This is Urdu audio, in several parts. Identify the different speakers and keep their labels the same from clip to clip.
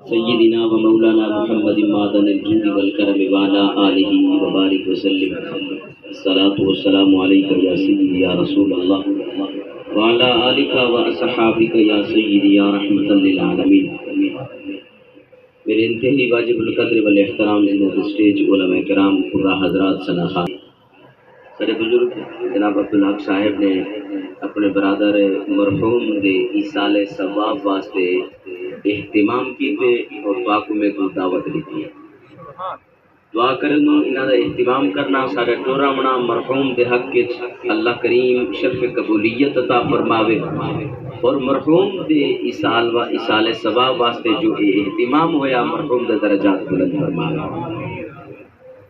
Speaker 1: سیدنا و مولانا محمد معدن الجود والکرم وعلا آلہ وبارک وسلم الصلاة والسلام علیکہ یا سیدی یا رسول اللہ وعلا آلہ و اصحابک یا سیدی یا رحمت للعالمین۔ میرے انتہائی واجب القدر والاحترام زینت اسٹیج علماء کرام قرہ حضرات سناخان سارے بزرگ جناب عبدالحق صاحب نے اپنے برادر مرحوم دے ایصال ثواب واسطے اہتمام کیتے اور دعا کو میں کو دعوت دیتی ہے۔ دعا کرنا انہاں دا اہتمام کرنا سارے ٹورا منا مرحوم دے حق کے اللہ کریم شرف قبولیت عطا فرماوے اور مرحوم دے ایصال ثواب واسطے جو اہتمام ہویا مرحوم دے درجات بلند فرماوے۔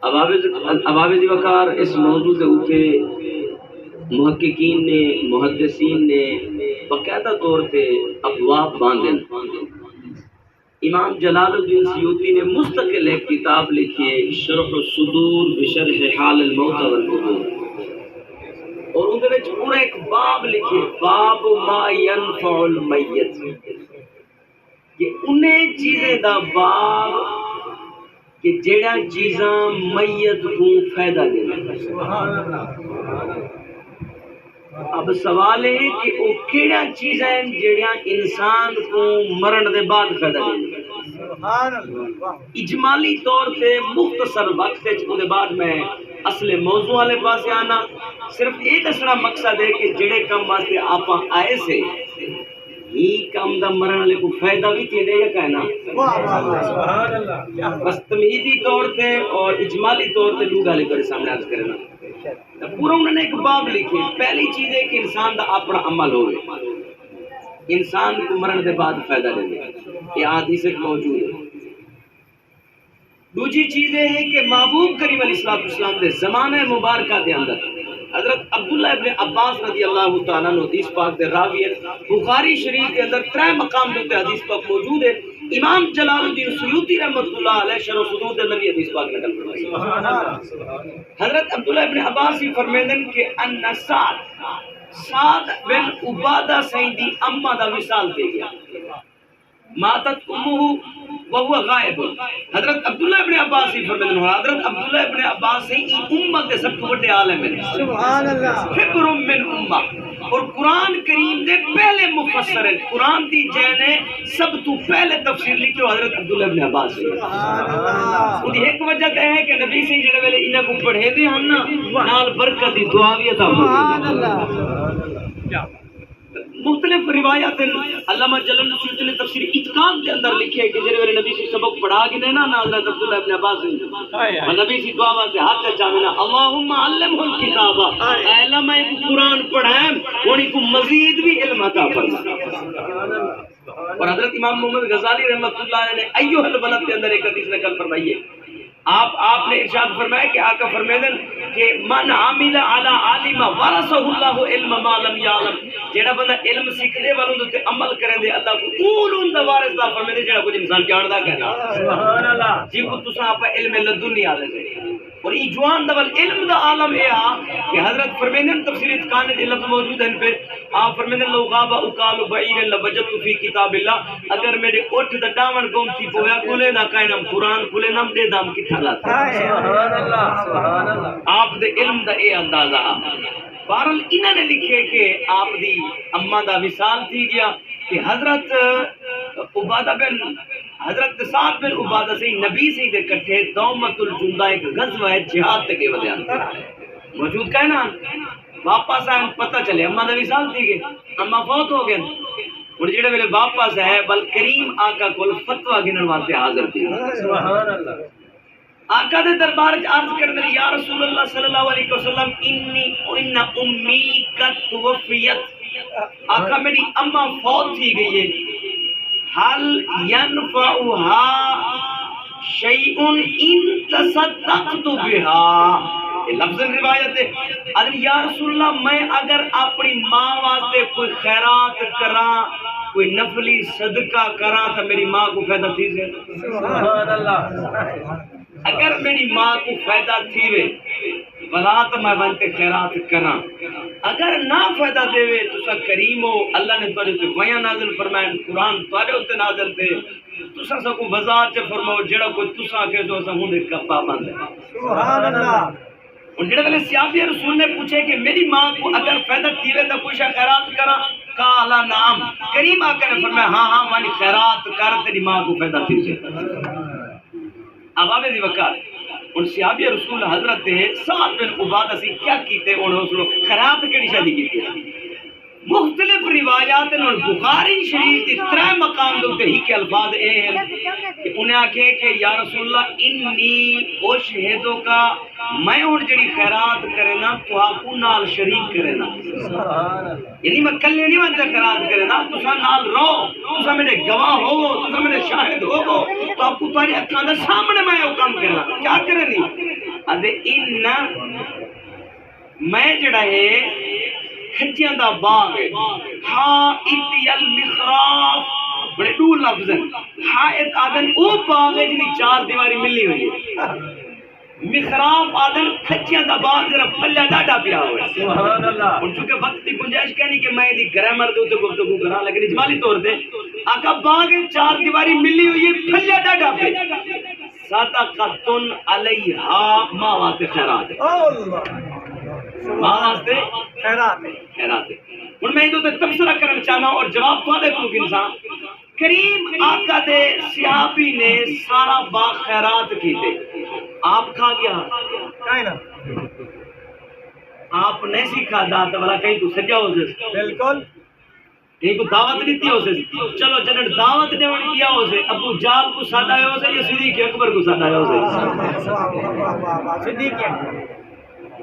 Speaker 1: عوابض وقار اس موضوع کے اوپر محققین نے محدثین نے باقاعدہ طور پہ ابواب باندھن۔ امام جلال الدین سیوطی نے مستقل ایک کتاب لکھی ہے شرح الصدور بشرح حال الموت والقبور، اور ان کے پورا ایک باب لکھے باب ما ينفع المیت، کہ انہیں چیزیں دا باب کہ جڑا چیزاں میت کو فائدہ دے۔ اب سوال ہے کہ وہ کیڑا چیزاں جڑیاں انسان کو مرن دے بعد فائدہ دے۔ اجمالی طور پہ مختصر وقت دے بعد میں اصل موضوع والے پاس آنا، صرف ایک اصلا مقصد ہے کہ جڑے کم واسطے آپ آئے سے ہی کام دا مرن والے کو فائدہ بھی تھی دے یا کہنا بس تمہیدی طور پہ اور اجمالی طور پہ دو گالے پر سامنے عرض کرنا۔ پورا انہوں نے ایک باب لکھی، پہلی چیز ہے کہ انسان دا اپنا عمل ہوئے، انسان کو مرن دے بعد فائدہ دے دے، یہ حدیث موجود ہے۔ دوسری چیز ہے کہ محبوب کریم علیہ السلام دے زمانہ مبارکہ دے اندر حضرت عبداللہ ابن عباس رضی اللہ تعالیٰ عنہ حدیث پاک دے راوی ہے، بخاری شریف کے اندر 3 مقام دے حدیث پاک موجود ہے۔ امام جلال الدین سیوطی رحمۃ اللہ علیہ شرح صدور دے نبی حدیث پاک نقل فرمائی۔ حضرت عبداللہ ابن عباس ہی فرمیندن کہ ان سعد بن عبادہ سیدی اما دا وصال دے گیا، ماتت امہ وہو غائب۔ حضرت عبداللہ ابن عباس ہی فرمیندن ہوا، حضرت عبداللہ ابن عباس ہی امت دے سب کو بڑے عالم ہیں، سبحان اللہ، حبر من امہ، اور قرآن کریم دے پہلے مفسر ہیں، قرآن دی جینے سب تو پہلے تفسیر لکھے حضرت عبداللہ ابن عباس ہے۔ وہ دی ایک وجہ ہے کہ نبی سے جڑے ویلے انہاں کو پڑھے دے ہم نا نال برکت دی دعا بھی عطا فرمائے۔ مختلف روایات علامہ جلال سیوطی نے تفسیر اتقان کے اندر لکھے کہ جڑے ویلے نبی سے سبق پڑھا کے نا حضرت عبداللہ ابن عباس اور نبی سے دعا واسطے ہاتھ چاہنا اللہم علمہ الکتاب، اے اللہ میں قرآن پڑھائیں اور ان کو مزید بھی علم عطا فرما۔ اور حضرت امام محمد غزالی رحمۃ اللہ علیہ نے ایھا البلد کے اندر ایک حدیث نقل فرمائی ہے، آپ نے ارشاد فرمایا کہ آقا فرمیدن کہ من عامل علی عالم ورثہ اللہ علم ما لم یعلم، جڑا بندہ علم سیکھنے والوں تے عمل کرن دے اللہ کو اون دا وارث دا فرمیدے جڑا کچھ انسان جاندا کہنا سبحان اللہ جی کو تساں اپ علم لدنی آلے سے اور ای جوان دا علم دا عالم اے کہ حضرت فرمیدن تفسیر اتقان دے لفظ موجود ہیں پہ آپ فرمیدن لو غاب اقال بعیر لوجدت فی کتاب اللہ، اگر میرے اٹھ دا ڈاون گم تھی پویا کولے دا کائنم قرآن کولے نام دے دام کتھا لاتا سبحان اللہ سبحان اللہ۔ آپ دے علم دا اے اندازہ بہرحال انہوں نے لکھے کہ آپ دی اماں دا وصال تھی گیا کہ حضرت عبادہ بن حضرت سعد بن عبادہ سے نبی سے دے کٹھے دومت الجندہ ایک غزوہ ہے جہاد تک وجہ موجود کہنا واپس آئے پتہ چلے اماں دا وصال تھی گئے، اماں فوت ہو گئے اور جڑے میرے واپس ہے بل کریم آقا کول فتویٰ گنن واسطے حاضر تھی سبحان اللہ۔ آقا دے دربار عرض کر دے یا رسول اللہ صلی اللہ علیہ وسلم ان امی قد توفیت، آقا میری اماں فوت تھی گئی ہے، حل ینفعها شیء ان تصدقت بها، یہ لفظ روایت ہے یا رسول اللہ میں اگر اپنی ماں واسطے کوئی خیرات کراں کوئی نفلی صدقہ کراں تو میری ماں کو فائدہ تھی سے سبحان اللہ۔ اگر میری ماں کو فائدہ تھیوے بلا تو میں بنتے خیرات کرا، اگر نہ فائدہ دے تسا کریم ہو، اللہ نے تواڈے تے وحیاں نازل فرمائیں، قرآن تواڈے تے نازل تے تسا سکو بازار چ فرماؤ جڑا کوئی تسا کہ جو اسا ہن کا پابند ہے۔ سبحان اللہ۔ اور جڑے ویلے صحابی رسول نے پوچھے کہ میری ماں کو اگر فائدہ تھیوے تو کچھ خیرات کرا، کالا نام، کریم آ کر فرمایا ہاں ہاں مانی خیرات کر تیری ماں کو فائدہ تھیوے۔ اب آوے دی وقار ان صحابی رسول حضرت سعد بن عبادہ سے کیا کیتے انہوں نے خیرات کیڑی شادی کی تھی؟ مختلف روایات اور بخاری شریف کی 3 مقام دے ہی کے الفاظ اے ہیں کہ انہیں آکھے کہ یا رسول اللہ انی اشہدو کا میں ہن جڑی خیرات کرے نا تو آپ نال شریک کرے نا، یعنی میں کلے نہیں میں خیرات کرے نا، تسا نال رہو، تسا میرے گواہ ہو، تسا میرے شاہد ہو، تو آپ کو تاری اکھاں دے سامنے میں وہ کام کرنا کیا کرے نہیں ادے ان میں جڑا ہے کھجیاں دا باغ ہے، ہاں اتی المخراف بڑے دو لفظ ہیں، ہاں ایک آدن او باغ ہے جنہی 4 دیواری ملی ہوئی ہے، مخراف آدن کھجیاں دا باغ جرا پھلیا ڈاڈا پیا ہوئے۔ سبحان اللہ۔ ان چونکہ وقت کی گنجائش کہنی کہ میں دی گرامر دے تے گفتگو کرا، لیکن اجمالی طور پہ آقا باغ 4 دیواری ملی ہوئی ہے پھلیا ڈاڈا پہ، صدقۃ علیہا ما واسطے خیرات ہے، ماں واسطے خیرات ہے، خیرات ہے۔ اور میں ادھر تبصرہ کرنا چاہنا اور جواب تو دے کو انسان کریم آقا دے صحابی نے سارا باغ خیرات کیتے، آپ کھا گیا کائنا آپ نہیں سیکھا دات والا کہیں تو سجا ہو سے بالکل کہیں کو دعوت دیتی ہو سے، چلو جنہاں دعوت دیون کیا ہو سے ابو جال کو ساتھ آئے ہو سے یا صدیق اکبر کو ساتھ آئے ہو سے، صدیق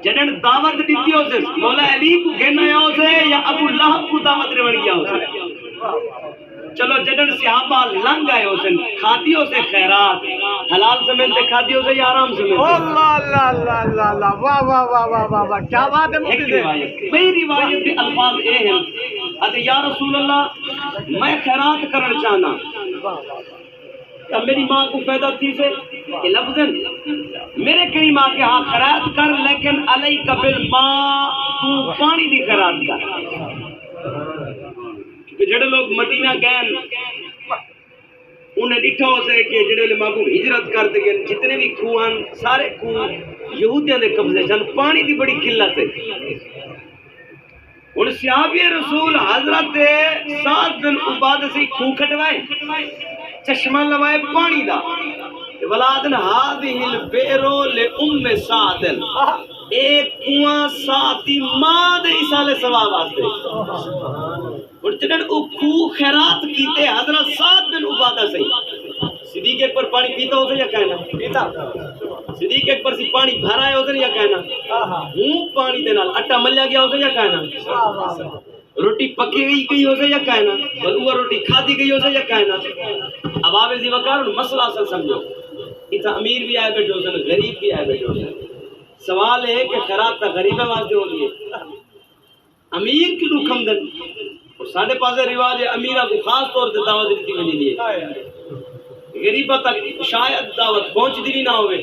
Speaker 1: جنہاں دعوت دیتی ہو سے مولا علی کو گھن آیا ہو سے یا ابو لہب کو دعوت دیون کیا ہو سے، چلو جنہاں صحابہ لنگ آئے ہو سے کھاتی ہو سے خیرات حلال سمین تے کھاتی ہو سے یا حرام سمین تے، اللہ اللہ اللہ اللہ اللہ واہ واہ واہ واہ واہ کیا بات ہے۔ ایک روایت کئی روایت کے الفاظ اے ہیں ادھے یا رسول اللہ میں خیرات کرنا چاہنا کہ میری ماں کو فائدہ تھی سے یہ لفظ میرے کئی ماں کے ہاں خیرات کر لیکن علیک بالماء تو پانی دی خیرات کر، کہ جڑے لوگ مدینہ گئے انہیں ڈٹھا ہو سے کہ جڑے ماں کو ہجرت کرتے گئے جتنے بھی کوہاں سارے کوہ یہودیاں دے قبضے جن پانی دی بڑی قلت ہے، ان صحابی رسول حضرت سعد بن عبادہ سے کوہ کھٹوائے چشمہ لوائے پانی دا ولادن هذه البئر لام سعد ایک کنواں ساتھی ماں دے اسالے ثواب واسطے، اور جنہاں او کوہ خیرات کیتے حضرت سعد بن عبادہ سے صدیق اکبر پانی پیتا ہو سے یا کہنا پیتا، صدیق اکبر سی پانی بھرائے ہو سے یا کہنا ہوں پانی دے نال اٹا ملیا گیا ہو سے یا کہنا روٹی پکی گئی ہو سے یا کہنا وہ روٹی کھادی گئی ہو سے یا کہنا۔ اب آپ اسی وقار مسئلہ اصل سمجھو، اتنا امیر بھی آئے بیٹھے ہو سے غریب بھی آئے بیٹھے ہو سے، سوال ہے کہ خیرات تا غریبہ واسطے ہو لیے امیر کی رو کم دن، اور ساڑھے پاسے رواج ہے امیرہ کو خاص طور سے دعوت دیتی بنی لیے، غریبہ تک شاید دعوت پہنچ دی نہ ہوئے،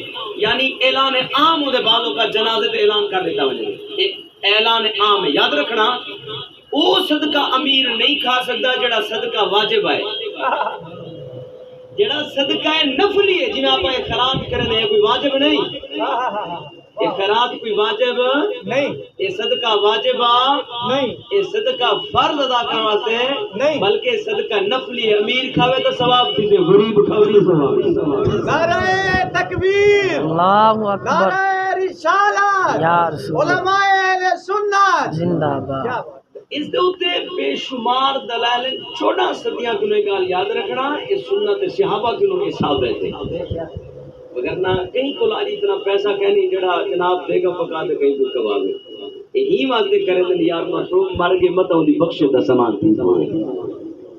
Speaker 1: یعنی اعلان عام ہو دے بعضوں کا جنازے پہ اعلان کر دیتا بنے، اعلان عام ہے یاد رکھنا، وہ صدقہ امیر نہیں کھا سکتا جڑا صدقہ واجب ہے، جڑا صدقہ نفلی ہے جنہیں آپ خیرات کریں یہ کوئی واجب نہیں، یہ خیرات کوئی واجب نہیں، یہ صدقہ واجب نہیں، یہ صدقہ فرض ادا کرنے واسطے نہیں، بلکہ صدقہ نفلی ہے، امیر کھاوے تو ثواب دیتے غریب کھاوے تو ثواب۔ نعرہ تکبیر، اللہ اکبر، نعرہ رسالت، یا رسول علماء اہل سنت زندہ باد۔ اس دوتے بے شمار دلائل 14 صدیاں کنویں گال یاد رکھنا یہ سنت صحابہ کنویں ثابت ہے، وگرنہ کہیں کو لاجی اتنا پیسہ کہنی جڑا جناب دے گا پکا دے کہیں کو کبا دے یہی واسطے کرے دن یار مشروب مر گئے مت ہوں دی بخشے دا سامان تھی۔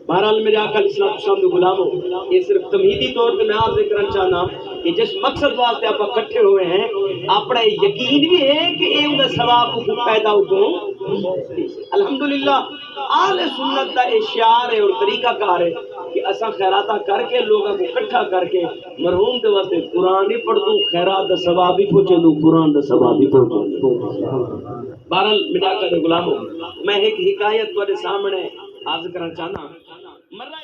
Speaker 1: بہرحال میرے آقا اسلام شامل غلاموں یہ صرف تمہیدی طور پہ میں آپ سے کرنا چاہنا کہ جس مقصد واسطے آپ اکٹھے ہوئے ہیں اپنا یقین بھی ہے کہ یہ ان ثواب کو پیدا ہو الحمدللہ آل سنت دا اشعار ہے اور طریقہ کار ہے کہ اساں خیراتہ کر کے لوگوں کو اکٹھا کر کے مرحوم دے واسطے قرآن ہی پڑھ دوں، خیرات دا ثواب بھی پہنچے دوں، قرآن دا ثواب بھی پہنچے دوں۔ بہرحال مٹا کر غلاموں، میں ایک حکایت تمہارے سامنے عرض کرنا چاہنا۔ مرہ